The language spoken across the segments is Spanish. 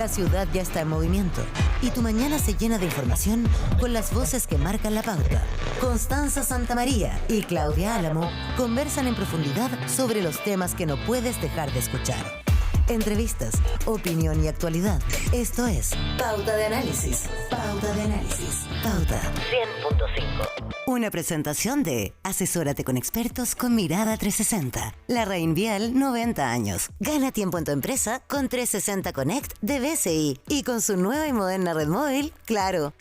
La ciudad ya está en movimiento y tu mañana se llena de información con las voces que marcan la pauta. Constanza Santamaría y Claudia Álamo conversan en profundidad sobre los temas que no puedes dejar de escuchar. Entrevistas, opinión y actualidad. Esto es Pauta de Análisis. Pauta de Análisis. Pauta 100.5. Una presentación de Asesórate con expertos con mirada 360. La Reinvial 90 años. Gana tiempo en tu empresa con 360 Connect de BCI y con su nueva y moderna red móvil, Claro.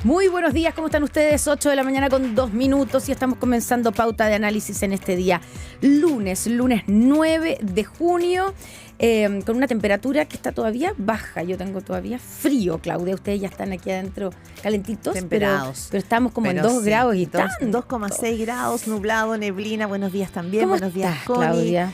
Muy buenos días, ¿cómo están ustedes? 8 de la mañana con 2 minutos y estamos comenzando Pauta de Análisis en este día lunes 9 de junio, con una temperatura que está todavía baja. Yo tengo todavía frío, Claudia, ustedes ya están aquí adentro calentitos, pero estamos como en 2 grados y tanto. 2,6 grados, nublado, neblina. Buenos días también, buenos días, Connie. Claudia?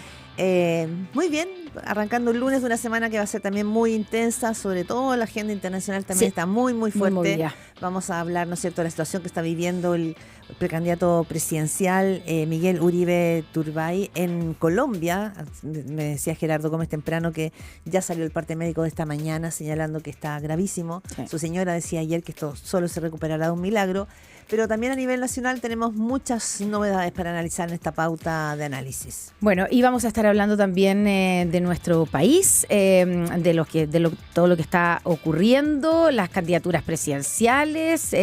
Muy bien, arrancando el lunes de una semana que va a ser también muy intensa, sobre todo la agenda internacional también está muy fuerte. Vamos a hablar, ¿no es cierto?, de la situación que está viviendo el precandidato presidencial Miguel Uribe Turbay en Colombia. Me decía Gerardo Gómez temprano que ya salió el parte médico de esta mañana señalando que está gravísimo. Sí. Su señora decía ayer que esto solo se recuperará de un milagro. Pero también a nivel nacional tenemos muchas novedades para analizar en esta pauta de análisis. Bueno, y vamos a estar hablando también de nuestro país, todo lo que está ocurriendo, las candidaturas presidenciales,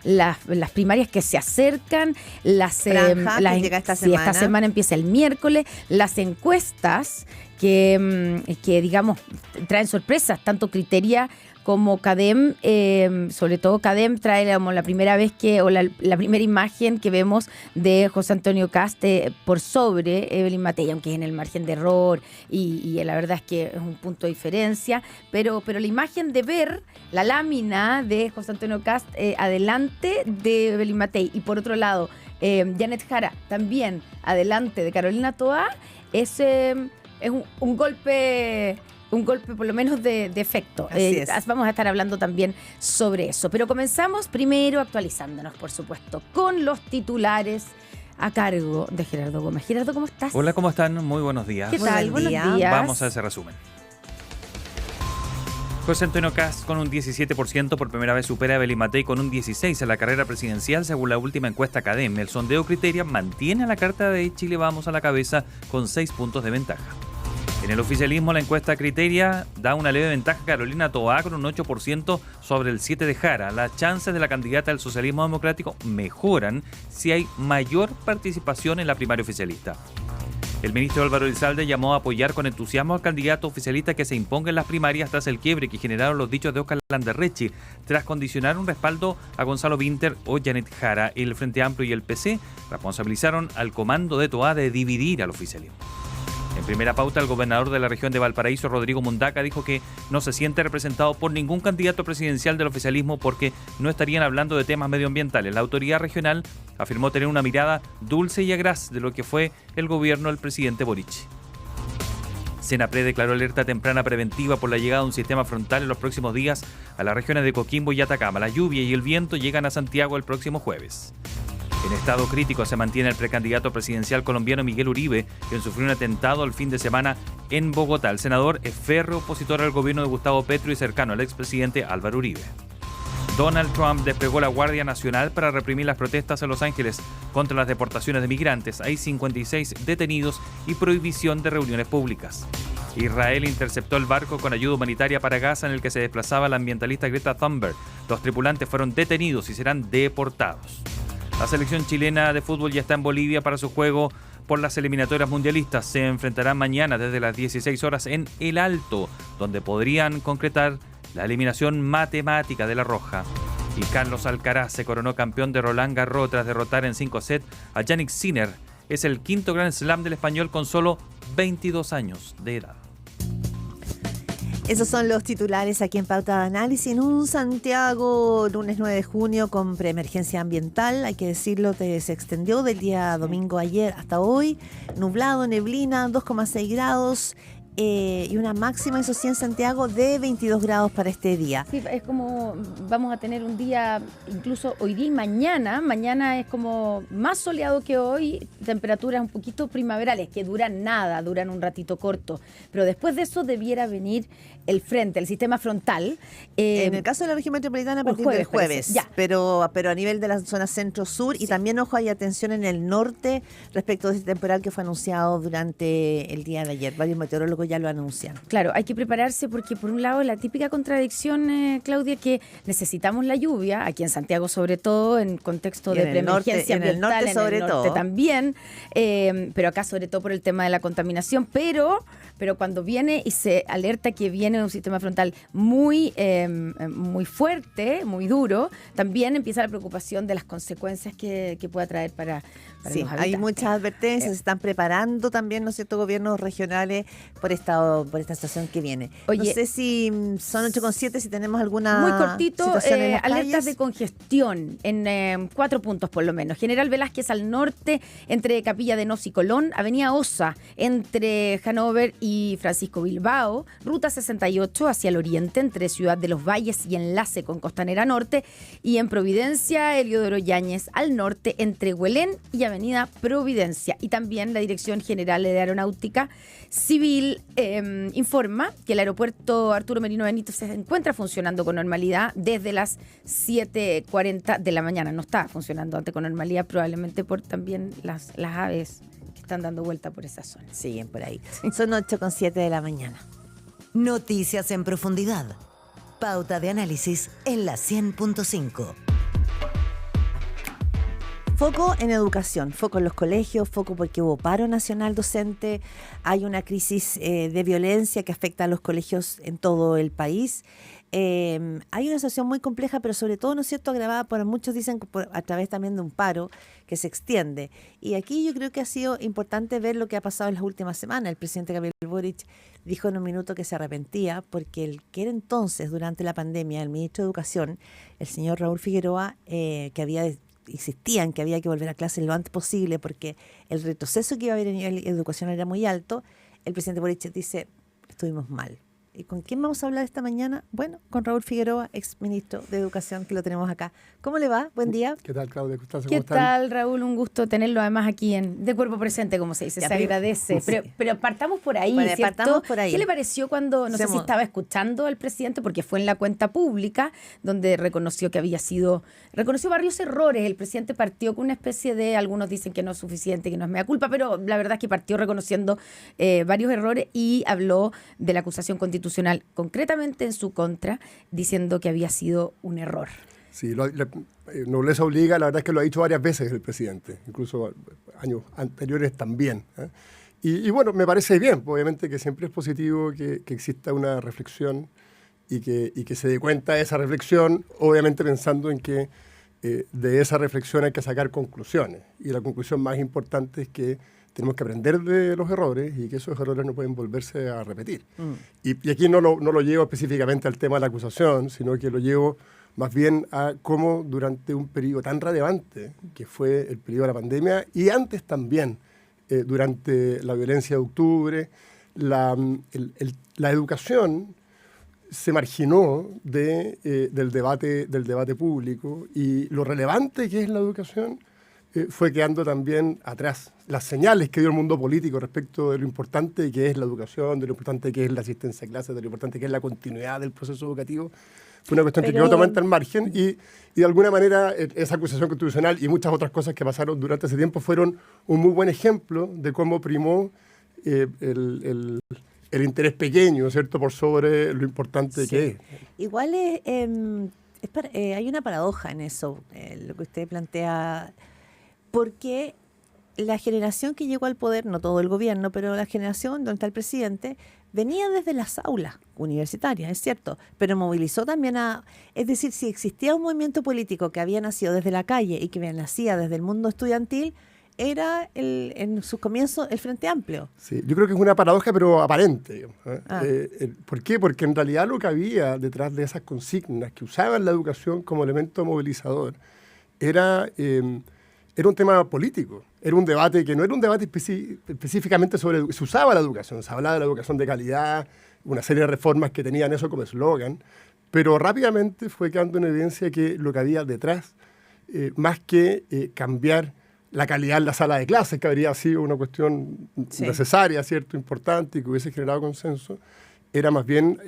las primarias que se acercan, llega esta semana. Esta semana empieza el miércoles, las encuestas que digamos traen sorpresas, tanto Criteria como CADEM, sobre todo CADEM trae como la primera vez la primera imagen que vemos de José Antonio Kast por sobre Evelyn Matei, aunque es en el margen de error y la verdad es que es un punto de diferencia, pero la imagen de ver la lámina de José Antonio Kast adelante de Evelyn Matei y por otro lado Janet Jara también adelante de Carolina Toá es un golpe por lo menos de efecto. Vamos a estar hablando también sobre eso. Pero comenzamos primero actualizándonos, por supuesto, con los titulares a cargo de Gerardo Gómez. Gerardo, ¿cómo estás? Hola, ¿cómo están? Muy buenos días. ¿Qué tal? Buenos días. Vamos a ese resumen. José Antonio Kast con un 17% por primera vez supera a Evelyn Matei con un 16% en la carrera presidencial según la última encuesta CADEM. El sondeo Criteria mantiene a la carta de Chile Vamos a la cabeza con 6 puntos de ventaja. En el oficialismo, la encuesta Criteria da una leve ventaja a Carolina Toá con un 8% sobre el 7% de Jara. Las chances de la candidata del socialismo democrático mejoran si hay mayor participación en la primaria oficialista. El ministro Álvaro Elizalde llamó a apoyar con entusiasmo al candidato oficialista que se imponga en las primarias tras el quiebre que generaron los dichos de Oscar Landerrechi, tras condicionar un respaldo a Gonzalo Vinter o Janet Jara. El Frente Amplio y el PC responsabilizaron al comando de Toá de dividir al oficialismo. En primera pauta, el gobernador de la región de Valparaíso, Rodrigo Mundaca, dijo que no se siente representado por ningún candidato presidencial del oficialismo porque no estarían hablando de temas medioambientales. La autoridad regional afirmó tener una mirada dulce y agraz de lo que fue el gobierno del presidente Boric. Senapred declaró alerta temprana preventiva por la llegada de un sistema frontal en los próximos días a las regiones de Coquimbo y Atacama. La lluvia y el viento llegan a Santiago el próximo jueves. En estado crítico se mantiene el precandidato presidencial colombiano Miguel Uribe, quien sufrió un atentado el fin de semana en Bogotá. El senador es férreo opositor al gobierno de Gustavo Petro y cercano al expresidente Álvaro Uribe. Donald Trump desplegó la Guardia Nacional para reprimir las protestas en Los Ángeles contra las deportaciones de migrantes. Hay 56 detenidos y prohibición de reuniones públicas. Israel interceptó el barco con ayuda humanitaria para Gaza en el que se desplazaba la ambientalista Greta Thunberg. Los tripulantes fueron detenidos y serán deportados. La selección chilena de fútbol ya está en Bolivia para su juego por las eliminatorias mundialistas. Se enfrentarán mañana desde las 16 horas en El Alto, donde podrían concretar la eliminación matemática de la Roja. Y Carlos Alcaraz se coronó campeón de Roland Garros tras derrotar en 5 sets a Jannik Sinner. Es el quinto Grand Slam del español con solo 22 años de edad. Esos son los titulares aquí en Pauta de Análisis. En un Santiago, lunes 9 de junio, con preemergencia ambiental, hay que decirlo, se extendió del día domingo ayer hasta hoy. Nublado, neblina, 2,6 grados. y una máxima, eso sí, en Santiago de 22 grados para este día. Sí, es como vamos a tener un día, incluso hoy día y mañana es como más soleado que hoy, temperaturas un poquito primaverales, que duran nada, duran un ratito corto, pero después de eso debiera venir el frente, el sistema frontal. En el caso de la región metropolitana a partir del jueves, pero a nivel de la zona centro-sur, y también, ojo, hay atención en el norte respecto de este temporal que fue anunciado durante el día de ayer. Varios meteorólogos ya lo anuncian. Claro, hay que prepararse porque por un lado la típica contradicción, Claudia, que necesitamos la lluvia, aquí en Santiago sobre todo, en contexto de preemergencia ambiental, en el norte sobre todo también, pero acá sobre todo por el tema de la contaminación, pero cuando viene y se alerta que viene un sistema frontal muy fuerte, muy duro, también empieza la preocupación de las consecuencias que pueda traer para los habitantes. Hay muchas advertencias, se están preparando también, ¿no es cierto?, gobiernos regionales por esta situación que viene. Oye, no sé si son 8,7, si tenemos alguna muy cortito, alertas de congestión en 4 puntos por lo menos. General Velázquez al norte, entre Capilla de Osa y Colón, Avenida Osa, entre Hannover y Francisco Bilbao, Ruta 68 hacia el oriente, entre Ciudad de los Valles y enlace con Costanera Norte, y en Providencia, Heliodoro Yáñez al norte, entre Huelén y Avenida Providencia. Y también la Dirección General de Aeronáutica Civil informa que el aeropuerto Arturo Merino Benítez se encuentra funcionando con normalidad desde las 7:40 de la mañana. No está funcionando antes con normalidad, probablemente por también las aves que están dando vuelta por esa zona. Siguen por ahí. Son 8,7 de la mañana. Noticias en profundidad. Pauta de análisis en la 100.5. Foco en educación, foco en los colegios, foco porque hubo paro nacional docente, hay una crisis de violencia que afecta a los colegios en todo el país. Hay una situación muy compleja, pero sobre todo, ¿no es cierto?, agravada por muchos, dicen, a través también de un paro que se extiende. Y aquí yo creo que ha sido importante ver lo que ha pasado en las últimas semanas. El presidente Gabriel Boric dijo en un minuto que se arrepentía porque el que era entonces, durante la pandemia, el ministro de Educación, el señor Raúl Figueroa, insistían que había que volver a clases lo antes posible porque el retroceso que iba a haber en nivel educacional era muy alto. El presidente Boric dice, estuvimos mal. ¿Y con quién vamos a hablar esta mañana? Bueno, con Raúl Figueroa, exministro de Educación, que lo tenemos acá. ¿Cómo le va? Buen día. ¿Qué tal, Claudia? ¿Qué tal, Raúl? Un gusto tenerlo además aquí de cuerpo presente, como se dice, se agradece. Sí. Pero partamos por ahí, ¿cierto? Partamos por ahí. ¿Qué le pareció cuando, no sé si estaba escuchando al presidente, porque fue en la cuenta pública, donde reconoció varios errores? El presidente partió con una especie de, algunos dicen que no es suficiente, que no es mea culpa, pero la verdad es que partió reconociendo varios errores y habló de la acusación constitucional, concretamente en su contra, diciendo que había sido un error. Sí, nobleza obliga, la verdad es que lo ha dicho varias veces el presidente, incluso años anteriores también. Y bueno, me parece bien, obviamente que siempre es positivo que exista una reflexión y que se dé cuenta de esa reflexión, obviamente pensando en que de esa reflexión hay que sacar conclusiones. Y la conclusión más importante es que tenemos que aprender de los errores y que esos errores no pueden volverse a repetir. Y aquí no lo llevo específicamente al tema de la acusación, sino que lo llevo más bien a cómo durante un periodo tan relevante, que fue el periodo de la pandemia, y antes también, durante la violencia de octubre, la educación se marginó del debate público, y lo relevante que es la educación fue quedando también atrás. Las señales que dio el mundo político respecto de lo importante que es la educación, de lo importante que es la asistencia a clases, de lo importante que es la continuidad del proceso educativo, fue una cuestión que quedó totalmente al margen, y de alguna manera esa acusación constitucional y muchas otras cosas que pasaron durante ese tiempo fueron un muy buen ejemplo de cómo primó el interés pequeño, ¿cierto?, por sobre lo importante que es. Igual hay una paradoja en eso, lo que usted plantea, porque la generación que llegó al poder, no todo el gobierno, pero la generación donde está el presidente, venía desde las aulas universitarias, es cierto, pero movilizó también es decir, si existía un movimiento político que había nacido desde la calle y que nacía desde el mundo estudiantil, era en sus comienzos el Frente Amplio. Sí, yo creo que es una paradoja, pero aparente. ¿Por qué? Porque en realidad lo que había detrás de esas consignas que usaban la educación como elemento movilizador era era un tema político, era un debate que no era un debate específicamente sobre, se usaba la educación, se hablaba de la educación de calidad, una serie de reformas que tenían eso como eslogan, pero rápidamente fue quedando en evidencia que lo que había detrás, más que cambiar la calidad en la sala de clases, que habría sido una cuestión necesaria, ¿cierto?, importante y que hubiese generado consenso, era más bien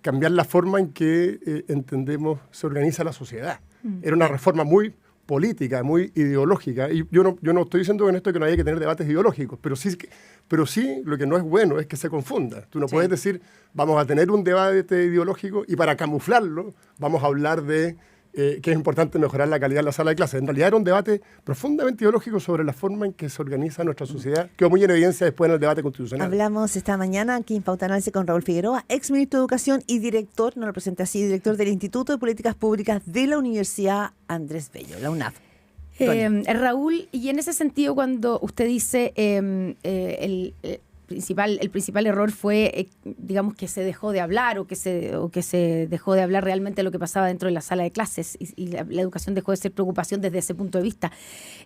cambiar la forma en que entendemos se organiza la sociedad. Era una reforma muy política, muy ideológica. Y yo no estoy diciendo con esto que no haya que tener debates ideológicos, pero sí lo que no es bueno es que se confunda. Tú no puedes decir, vamos a tener un debate ideológico y para camuflarlo vamos a hablar de que es importante mejorar la calidad de la sala de clases. En realidad era un debate profundamente ideológico sobre la forma en que se organiza nuestra sociedad, quedó muy en evidencia después en el debate constitucional. Hablamos esta mañana aquí en Pauta Análisis con Raúl Figueroa, ex ministro de Educación y director, no lo presenté así, director del Instituto de Políticas Públicas de la Universidad Andrés Bello, la UNAV. Raúl, y en ese sentido, cuando usted dice el principal error fue, digamos, que se dejó de hablar o que se dejó de hablar realmente de lo que pasaba dentro de la sala de clases y la educación dejó de ser preocupación desde ese punto de vista.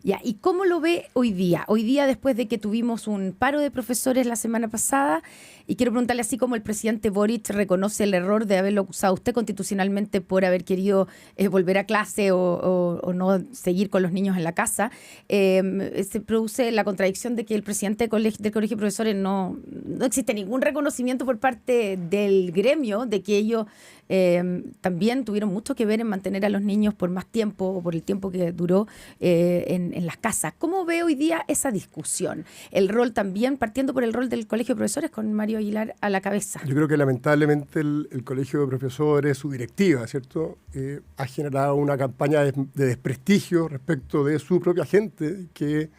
¿Y cómo lo ve hoy día? Hoy día, después de que tuvimos un paro de profesores la semana pasada, y quiero preguntarle, así como el presidente Boric reconoce el error de haberlo acusado usted constitucionalmente por haber querido volver a clase o no seguir con los niños en la casa, se produce la contradicción de que el presidente del Colegio de Profesores no existe ningún reconocimiento por parte del gremio de que ellos también tuvieron mucho que ver en mantener a los niños por más tiempo o por el tiempo que duró en las casas. ¿Cómo ve hoy día esa discusión? El rol también, partiendo por el rol del Colegio de Profesores con Mario Aguilar a la cabeza. Yo creo que lamentablemente el Colegio de Profesores, su directiva, ¿cierto?, ha generado una campaña de desprestigio respecto de su propia gente que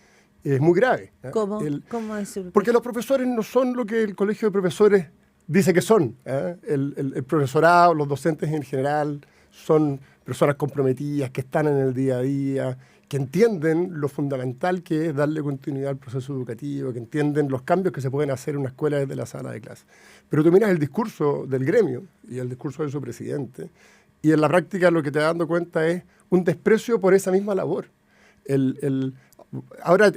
es muy grave. ¿Cómo? ¿Cómo es porque los profesores no son lo que el Colegio de Profesores dice que son. El profesorado, los docentes en general, son personas comprometidas, que están en el día a día, que entienden lo fundamental que es darle continuidad al proceso educativo, que entienden los cambios que se pueden hacer en una escuela desde la sala de clase. Pero tú miras el discurso del gremio y el discurso de su presidente, y en la práctica lo que te das dando cuenta es un desprecio por esa misma labor. Ahora,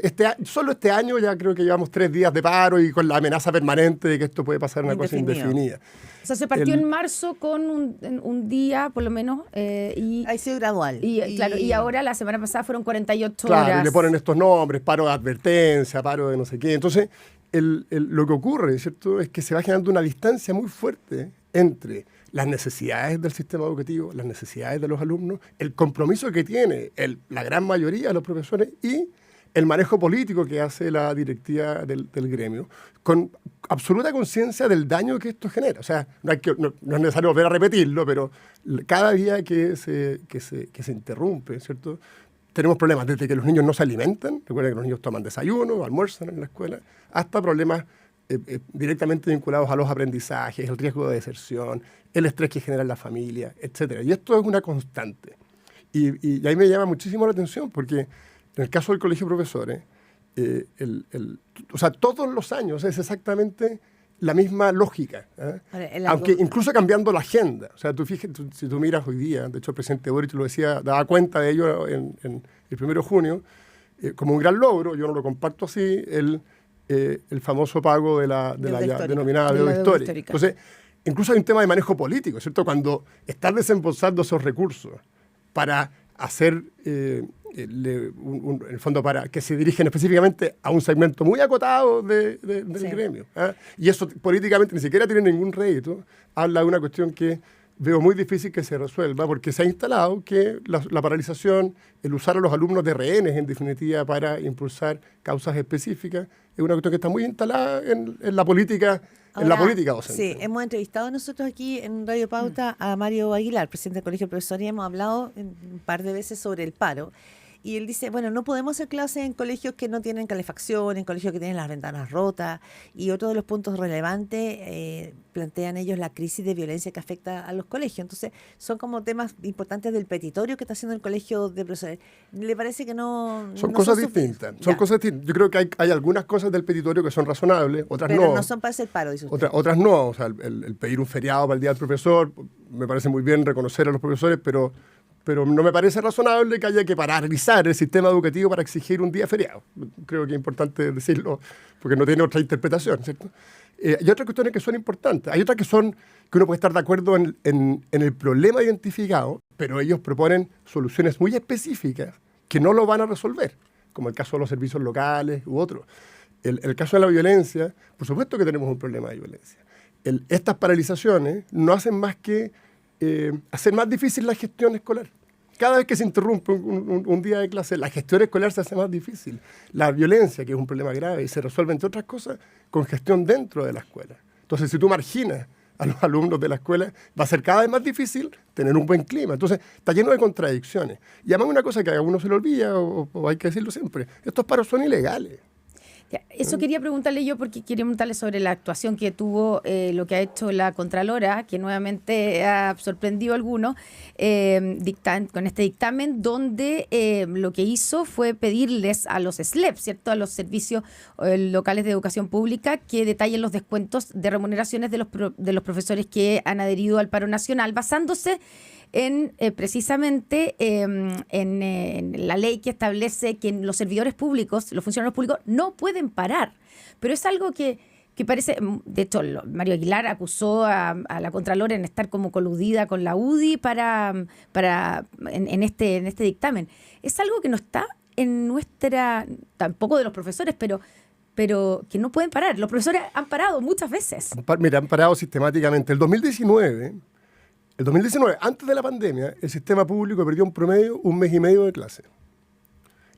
solo este año ya creo que llevamos 3 días de paro y con la amenaza permanente de que esto puede pasar una cosa indefinida. O sea, se partió en marzo con un día, por lo menos. Ha sido gradual. Y ahora, la semana pasada, fueron 48 horas. Claro, y le ponen estos nombres, paro de advertencia, paro de no sé qué. Entonces, lo que ocurre, ¿cierto?, es que se va generando una distancia muy fuerte entre las necesidades del sistema educativo, las necesidades de los alumnos, el compromiso que tiene la gran mayoría de los profesores y el manejo político que hace la directiva del gremio, con absoluta conciencia del daño que esto genera. O sea, no es necesario volver a repetirlo, pero cada día que se interrumpe, ¿cierto?, tenemos problemas desde que los niños no se alimentan, recuerden que los niños toman desayuno, almuerzan en la escuela, hasta problemas directamente vinculados a los aprendizajes, el riesgo de deserción, el estrés que genera la familia, etc. Y esto es una constante. Y ahí me llama muchísimo la atención, porque en el caso del Colegio de Profesores, o sea, todos los años es exactamente la misma lógica, aunque incluso cambiando la agenda. O sea, si tú miras hoy día, de hecho el presidente Boric lo decía, daba cuenta de ello en el 1 de junio, como un gran logro, yo no lo comparto así, el famoso pago de la ya denominada deuda histórica. Entonces, incluso hay un tema de manejo político, ¿cierto? Cuando estás desembolsando esos recursos para hacer, en el fondo, para que se dirigen específicamente a un segmento muy acotado del gremio. Y eso políticamente ni siquiera tiene ningún rédito. Habla de una cuestión que veo muy difícil que se resuelva, porque se ha instalado que la paralización, el usar a los alumnos de rehenes, en definitiva, para impulsar causas específicas, es una cuestión que está muy instalada en la política. Ahora, en la política docente. Sí, hemos entrevistado nosotros aquí en Radio Pauta a Mario Aguilar, presidente del Colegio de Profesores, y hemos hablado un par de veces sobre el paro. Y él dice, bueno, no podemos hacer clases en colegios que no tienen calefacción, en colegios que tienen las ventanas rotas. Y otro de los puntos relevantes, plantean ellos la crisis de violencia que afecta a los colegios. Entonces, son como temas importantes del petitorio que está haciendo el Colegio de Profesores. ¿Le parece que no? Son cosas distintas. Son cosas distintas. Yo creo que hay algunas cosas del petitorio que son razonables, otras no. Pero no son para hacer paro, dice usted. Otras no. O sea, el pedir un feriado para el Día del Profesor, me parece muy bien reconocer a los profesores, pero pero no me parece razonable que haya que paralizar el sistema educativo para exigir un día feriado. Creo que es importante decirlo, porque no tiene otra interpretación, ¿cierto? Hay otras cuestiones que son importantes. Hay otras que uno puede estar de acuerdo en el problema identificado, pero ellos proponen soluciones muy específicas que no lo van a resolver, como el caso de los servicios locales u otros. El caso de la violencia, por supuesto que tenemos un problema de violencia. Estas paralizaciones no hacen más que hacer más difícil la gestión escolar. Cada vez que se interrumpe un día de clase, la gestión escolar se hace más difícil. La violencia, que es un problema grave, y se resuelve, entre otras cosas, con gestión dentro de la escuela. Entonces, si tú marginas a los alumnos de la escuela, va a ser cada vez más difícil tener un buen clima. Entonces, está lleno de contradicciones. Y además una cosa que a uno se le olvida, o hay que decirlo siempre, estos paros son ilegales. Eso quería preguntarle yo, porque quería preguntarle sobre la actuación que tuvo, lo que ha hecho la Contralora, que nuevamente ha sorprendido a algunos, con este dictamen, donde lo que hizo fue pedirles a los SLEP, ¿cierto?, a los servicios locales de educación pública, que detallen los descuentos de remuneraciones de los profesores que han adherido al paro nacional, basándose en precisamente en la ley que establece que los servidores públicos, los funcionarios públicos, no pueden parar. Pero es algo que parece, de hecho, Mario Aguilar acusó a la Contralora en estar como coludida con la UDI en este dictamen. Es algo que no está en nuestra, tampoco de los profesores, pero que no pueden parar. Los profesores han parado muchas veces. Mira, han parado sistemáticamente. El 2019, antes de la pandemia, el sistema público perdió un promedio 1 mes y medio de clase.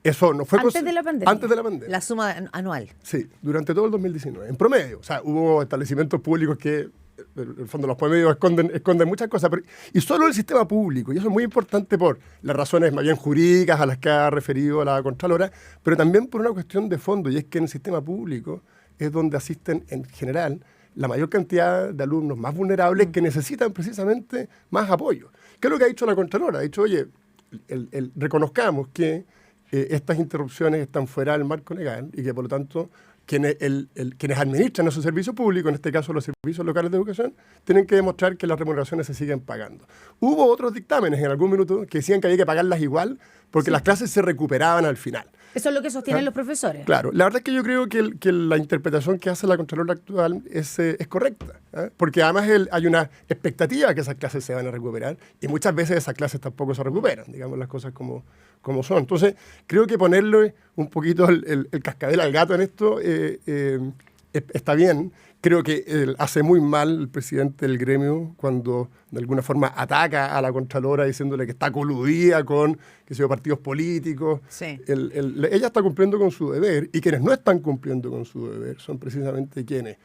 Eso no fue antes de la pandemia. Antes de la pandemia. La suma anual. Sí, durante todo el 2019, en promedio. O sea, hubo establecimientos públicos que, en el fondo, los promedios esconden muchas cosas. Y solo el sistema público, y eso es muy importante por las razones más bien jurídicas a las que ha referido la Contralora, pero también por una cuestión de fondo, y es que en el sistema público es donde asisten, en general, la mayor cantidad de alumnos más vulnerables que necesitan precisamente más apoyo. ¿Qué es lo que ha dicho la Contralora? Ha dicho, oye, reconozcamos que estas interrupciones están fuera del marco legal y que, por lo tanto, quienes administran esos servicios públicos, en este caso los servicios locales de educación, tienen que demostrar que las remuneraciones se siguen pagando. Hubo otros dictámenes en algún minuto que decían que había que pagarlas igual porque las clases se recuperaban al final. Eso es lo que sostienen los profesores. Claro, la verdad es que yo creo que la interpretación que hace la Contralora actual es correcta, porque además hay una expectativa de que esas clases se van a recuperar y muchas veces esas clases tampoco se recuperan, digamos las cosas como son. Entonces, creo que ponerle un poquito el cascabel al gato en esto está bien. Creo que hace muy mal el presidente del gremio cuando de alguna forma ataca a la Contralora diciéndole que está coludida con partidos políticos. Sí. Ella está cumpliendo con su deber y quienes no están cumpliendo con su deber son precisamente quienes,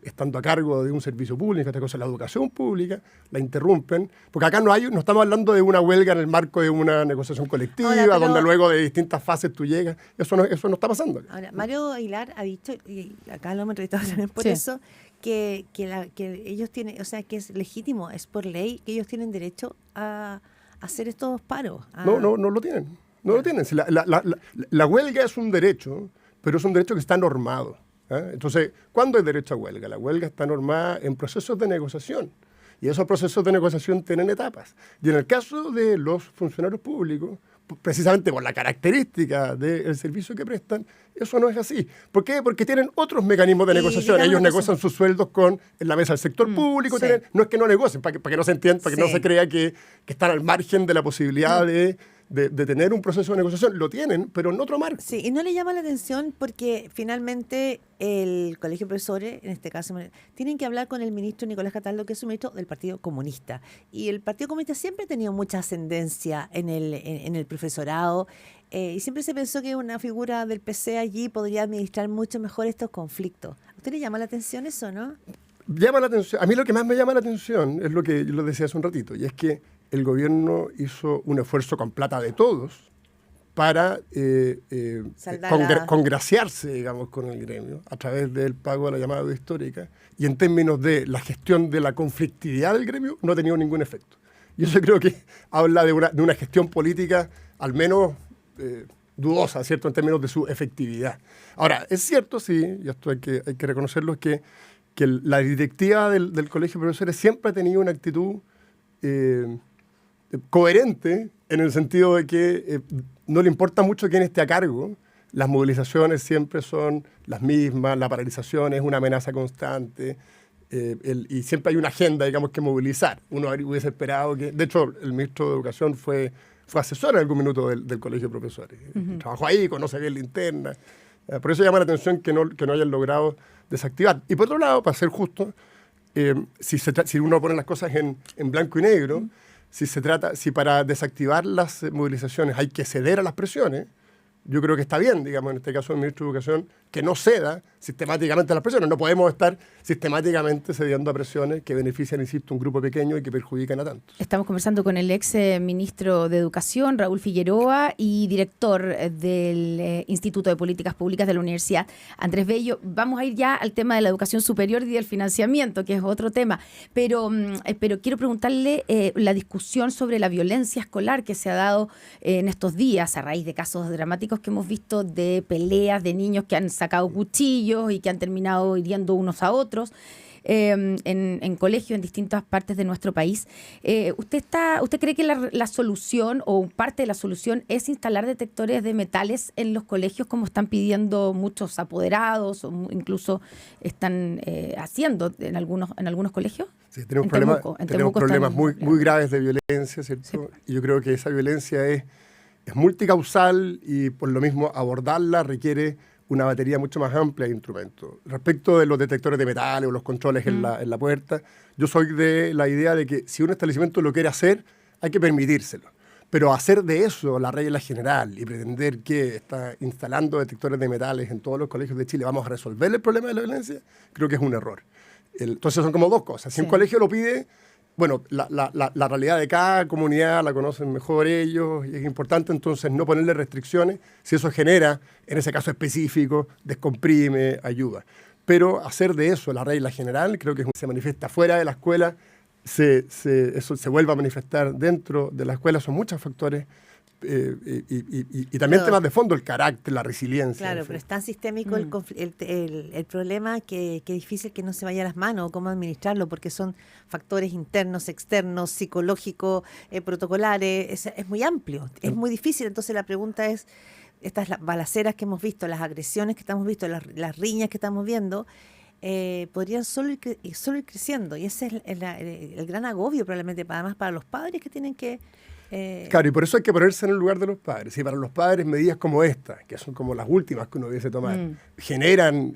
estando a cargo de un servicio público, esta cosa, la educación pública, la interrumpen, porque acá no estamos hablando de una huelga en el marco de una negociación colectiva, donde luego de distintas fases tú llegas, eso no está pasando. Ahora, Mario Aguilar ha dicho, y acá lo hemos entrevistado también por eso, que ellos tienen, o sea, que es legítimo, es por ley, que ellos tienen derecho a hacer estos paros. No lo tienen. No lo tienen. Si la huelga es un derecho, pero es un derecho que está normado. Entonces, ¿cuándo hay derecho a huelga? La huelga está normada en procesos de negociación y esos procesos de negociación tienen etapas. Y en el caso de los funcionarios públicos, precisamente por la característica del servicio que prestan, eso no es así. ¿Por qué? Porque tienen otros mecanismos de negociación. Ellos negocian sus sueldos en la mesa del sector público. Sí. No es que no negocien, para que no se entienda, para que no se crea que están al margen de la posibilidad de tener un proceso de negociación. Lo tienen, pero en otro marco. Sí, y no le llama la atención porque finalmente el Colegio de Profesores, en este caso, tienen que hablar con el ministro Nicolás Cataldo, que es un ministro del Partido Comunista. Y el Partido Comunista siempre ha tenido mucha ascendencia en el profesorado y siempre se pensó que una figura del PC allí podría administrar mucho mejor estos conflictos. ¿A usted le llama la atención eso, no? Llama la atención. A mí lo que más me llama la atención es lo que yo lo decía hace un ratito, y es que el gobierno hizo un esfuerzo con plata de todos para congraciarse, digamos, con el gremio a través del pago de la llamada deuda histórica, y en términos de la gestión de la conflictividad del gremio no ha tenido ningún efecto. Y eso creo que habla de una gestión política al menos dudosa, ¿cierto?, en términos de su efectividad. Ahora, es cierto, sí, y esto hay que reconocerlo, que la directiva del Colegio de Profesores siempre ha tenido una actitud coherente en el sentido de que no le importa mucho quién esté a cargo. Las movilizaciones siempre son las mismas, la paralización es una amenaza constante y siempre hay una agenda, digamos, que movilizar. Uno hubiese esperado que... De hecho, el ministro de Educación fue asesor en algún minuto del Colegio de Profesores. Trabajó ahí, conoce bien la interna. Por eso llama la atención que no hayan logrado desactivar. Y por otro lado, para ser justo, si uno pone las cosas en blanco y negro, si para desactivar las movilizaciones hay que ceder a las presiones, yo creo que está bien, digamos, en este caso el ministro de Educación, que no ceda sistemáticamente a las presiones. No podemos estar sistemáticamente cediendo a presiones que benefician, insisto, un grupo pequeño y que perjudican a tantos. Estamos conversando con el ex ministro de Educación, Raúl Figueroa, y director del Instituto de Políticas Públicas de la Universidad, Andrés Bello. Vamos a ir ya al tema de la educación superior y del financiamiento, que es otro tema. Pero quiero preguntarle la discusión sobre la violencia escolar que se ha dado en estos días a raíz de casos dramáticos que hemos visto de peleas de niños que han sacado cuchillos y que han terminado hiriendo unos a otros en colegios en distintas partes de nuestro país. ¿Usted cree que la solución o parte de la solución es instalar detectores de metales en los colegios, como están pidiendo muchos apoderados o incluso están haciendo en algunos colegios? Sí, tenemos problemas muy graves de violencia, ¿cierto? Sí. Y yo creo que esa violencia es multicausal y por lo mismo abordarla requiere una batería mucho más amplia de instrumentos. Respecto de los detectores de metales o los controles en la puerta, yo soy de la idea de que si un establecimiento lo quiere hacer, hay que permitírselo. Pero hacer de eso la regla general y pretender que está instalando detectores de metales en todos los colegios de Chile vamos a resolver el problema de la violencia, creo que es un error. Entonces son como dos cosas. Si un colegio lo pide, bueno, la realidad de cada comunidad la conocen mejor ellos y es importante entonces no ponerle restricciones si eso genera, en ese caso específico, descomprime, ayuda. Pero hacer de eso la regla general, creo que se manifiesta fuera de la escuela, eso se vuelve a manifestar dentro de la escuela, son muchos factores y también temas de fondo, el carácter, la resiliencia. Claro, pero es tan sistémico el problema que es difícil que no se vaya a las manos, cómo administrarlo, porque son factores internos, externos, psicológicos, protocolares, es muy amplio, es muy difícil. Entonces la pregunta es, estas balaceras que hemos visto, las agresiones que estamos viendo, las riñas que estamos viendo, podrían solo ir creciendo, y ese es el gran agobio probablemente, además para los padres que tienen que... Claro, y por eso hay que ponerse en el lugar de los padres. Y para los padres, medidas como esta, que son como las últimas que uno hubiese tomar, generan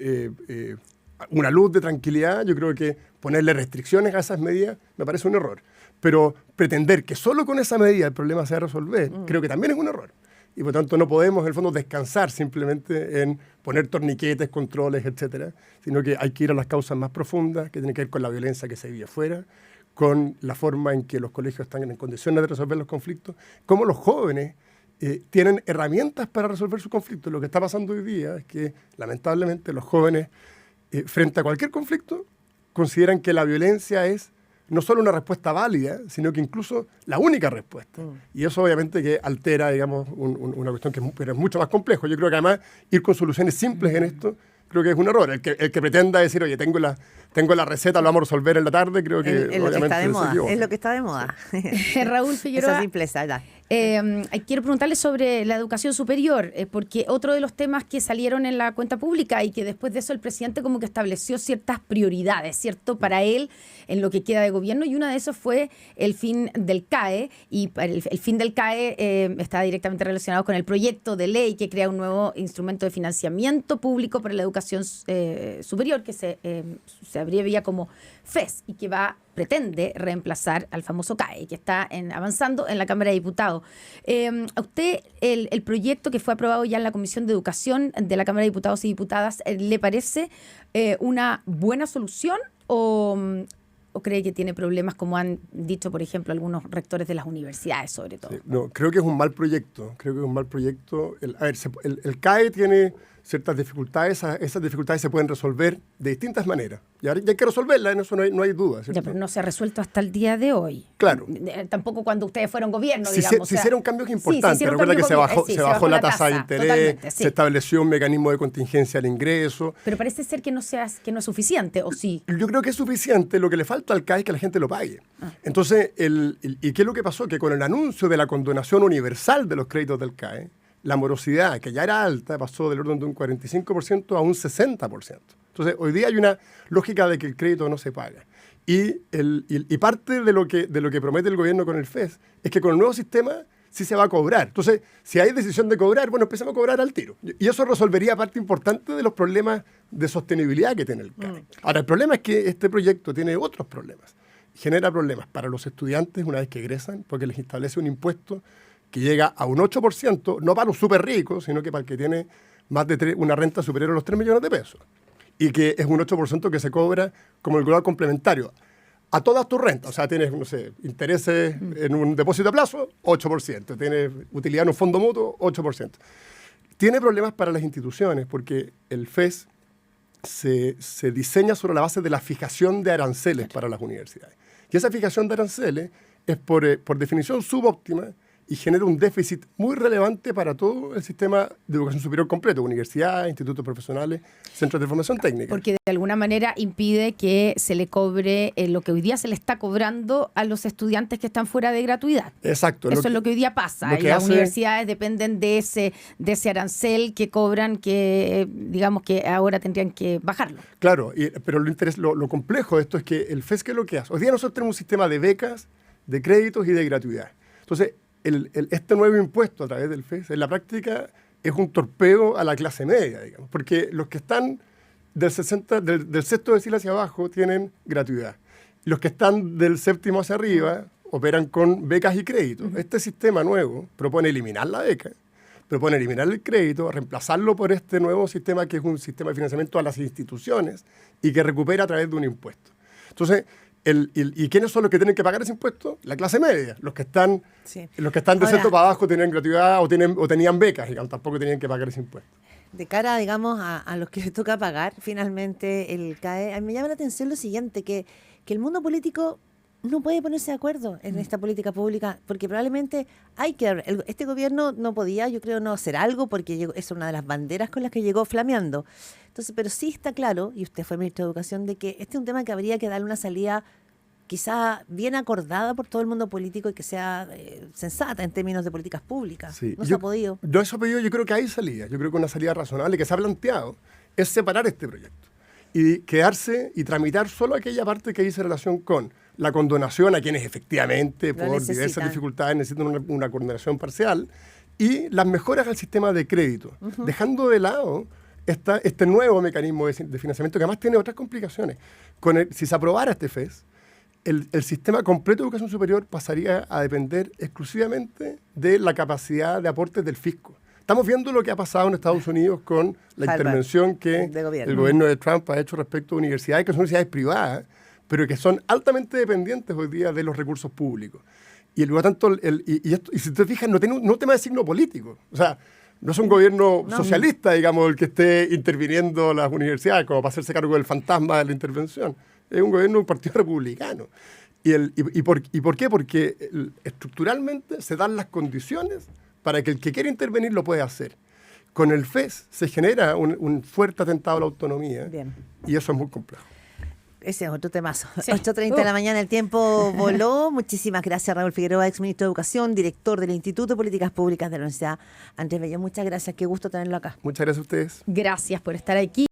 una luz de tranquilidad. Yo creo que ponerle restricciones a esas medidas me parece un error. Pero pretender que solo con esa medida el problema se va a resolver, creo que también es un error. Y por tanto no podemos, en el fondo, descansar simplemente en poner torniquetes, controles, etcétera, sino que hay que ir a las causas más profundas, que tienen que ver con la violencia que se vive afuera, con la forma en que los colegios están en condiciones de resolver los conflictos, cómo los jóvenes tienen herramientas para resolver sus conflictos. Lo que está pasando hoy día es que, lamentablemente, los jóvenes, frente a cualquier conflicto, consideran que la violencia es no solo una respuesta válida, sino que incluso la única respuesta. Y eso obviamente que altera, digamos, una cuestión pero es mucho más complejo. Yo creo que además ir con soluciones simples en esto, creo que es un error. El que pretenda decir, oye, tengo la receta, lo vamos a resolver en la tarde, creo que es lo que está de moda. Es lo que está de moda. Raúl Figueroa. Esa simpleza, ya. Quiero preguntarle sobre la educación superior, porque otro de los temas que salieron en la cuenta pública y que después de eso el presidente como que estableció ciertas prioridades, ¿cierto?, para él en lo que queda de gobierno, y una de esos fue el fin del CAE, y el fin del CAE está directamente relacionado con el proyecto de ley que crea un nuevo instrumento de financiamiento público para la educación superior, que se abrevia como FES, y que pretende reemplazar al famoso CAE, que está avanzando en la Cámara de Diputados. ¿A usted el proyecto que fue aprobado ya en la Comisión de Educación de la Cámara de Diputados y Diputadas le parece una buena solución o cree que tiene problemas, como han dicho, por ejemplo, algunos rectores de las universidades, sobre todo? Sí, no, creo que es un mal proyecto. El CAE tiene ciertas dificultades, esas dificultades se pueden resolver de distintas maneras. Y ahora ya hay que resolverlas, en eso no hay duda. ¿Cierto? Ya, pero no se ha resuelto hasta el día de hoy. Claro. Tampoco cuando ustedes fueron gobierno, digamos. Se hicieron cambios importantes. Recuerda que se bajó la tasa de interés, se estableció un mecanismo de contingencia al ingreso. Pero parece ser que no es suficiente, ¿o sí? Yo creo que es suficiente. Lo que le falta al CAE es que la gente lo pague. Entonces, ¿y qué es lo que pasó? Que con el anuncio de la condonación universal de los créditos del CAE, la morosidad, que ya era alta, pasó del orden de un 45% a un 60%. Entonces, hoy día hay una lógica de que el crédito no se paga. Y parte de lo que promete el gobierno con el FES es que con el nuevo sistema sí se va a cobrar. Entonces, si hay decisión de cobrar, bueno, empecemos a cobrar al tiro. Y eso resolvería parte importante de los problemas de sostenibilidad que tiene el CAE. Ahora, el problema es que este proyecto tiene otros problemas. Genera problemas para los estudiantes una vez que egresan, porque les establece un impuesto que llega a un 8%, no para los súper ricos, sino que para el que tiene más de una renta superior a los 3 millones de pesos. Y que es un 8% que se cobra como el global complementario a todas tus rentas. O sea, tienes, no sé, intereses en un depósito a plazo, 8%. Tienes utilidad en un fondo mutuo, 8%. Tiene problemas para las instituciones porque el FES se diseña sobre la base de la fijación de aranceles para las universidades. Y esa fijación de aranceles es por definición subóptima y genera un déficit muy relevante para todo el sistema de educación superior completo, universidades, institutos profesionales, centros de formación técnica. Porque de alguna manera impide que se le cobre lo que hoy día se le está cobrando a los estudiantes que están fuera de gratuidad. Exacto. Eso es lo que hoy día pasa. Y las universidades dependen de ese arancel que cobran, que digamos que ahora tendrían que bajarlo. Claro, pero lo complejo de esto es que el FES, ¿qué es lo que hace? Hoy día nosotros tenemos un sistema de becas, de créditos y de gratuidad. Entonces, este nuevo impuesto a través del FES, en la práctica, es un torpeo a la clase media, digamos, porque los que están del sexto decil hacia abajo tienen gratuidad. Los que están del séptimo hacia arriba operan con becas y créditos. Este sistema nuevo propone eliminar la beca, propone eliminar el crédito, reemplazarlo por este nuevo sistema que es un sistema de financiamiento a las instituciones y que recupera a través de un impuesto. Entonces, ¿y quiénes son los que tienen que pagar ese impuesto? La clase media. Los que están de centro para abajo tienen gratuidad o tenían becas, digamos, tampoco tenían que pagar ese impuesto. De cara, digamos, a los que les toca pagar finalmente el CAE, a mí me llama la atención lo siguiente, que el mundo político no puede ponerse de acuerdo en esta política pública, porque probablemente este gobierno no podía, yo creo, no hacer algo, porque es una de las banderas con las que llegó flameando. Entonces, pero sí está claro, y usted fue ministro de Educación, de que este es un tema que habría que darle una salida quizá bien acordada por todo el mundo político y que sea sensata en términos de políticas públicas. Sí. No se ha podido. Yo creo que hay salida. Yo creo que una salida razonable que se ha planteado es separar este proyecto y quedarse y tramitar solo aquella parte que dice relación con la condonación a quienes efectivamente por diversas dificultades necesitan una condonación parcial y las mejoras al sistema de crédito, dejando de lado este nuevo mecanismo de financiamiento que además tiene otras complicaciones. Si se aprobara este FES, el sistema completo de educación superior pasaría a depender exclusivamente de la capacidad de aportes del fisco. Estamos viendo lo que ha pasado en Estados Unidos con la intervención que el gobierno de Trump ha hecho respecto a universidades que son universidades privadas, pero que son altamente dependientes hoy día de los recursos públicos. Y por lo tanto, y si te fijas, no tiene un tema de signo político. O sea, no es un gobierno socialista, digamos, el que esté interviniendo las universidades, como para hacerse cargo del fantasma de la intervención. Es un gobierno de un partido republicano. ¿Y por qué? Porque estructuralmente se dan las condiciones para que el que quiera intervenir lo pueda hacer. Con el FES se genera un fuerte atentado a la autonomía. Bien. Y eso es muy complejo. Ese es otro temazo. Sí. 8:30 de la mañana, el tiempo voló. Muchísimas gracias, Raúl Figueroa, exministro de Educación, director del Instituto de Políticas Públicas de la Universidad Andrés Bello. Muchas gracias, qué gusto tenerlo acá. Muchas gracias a ustedes. Gracias por estar aquí.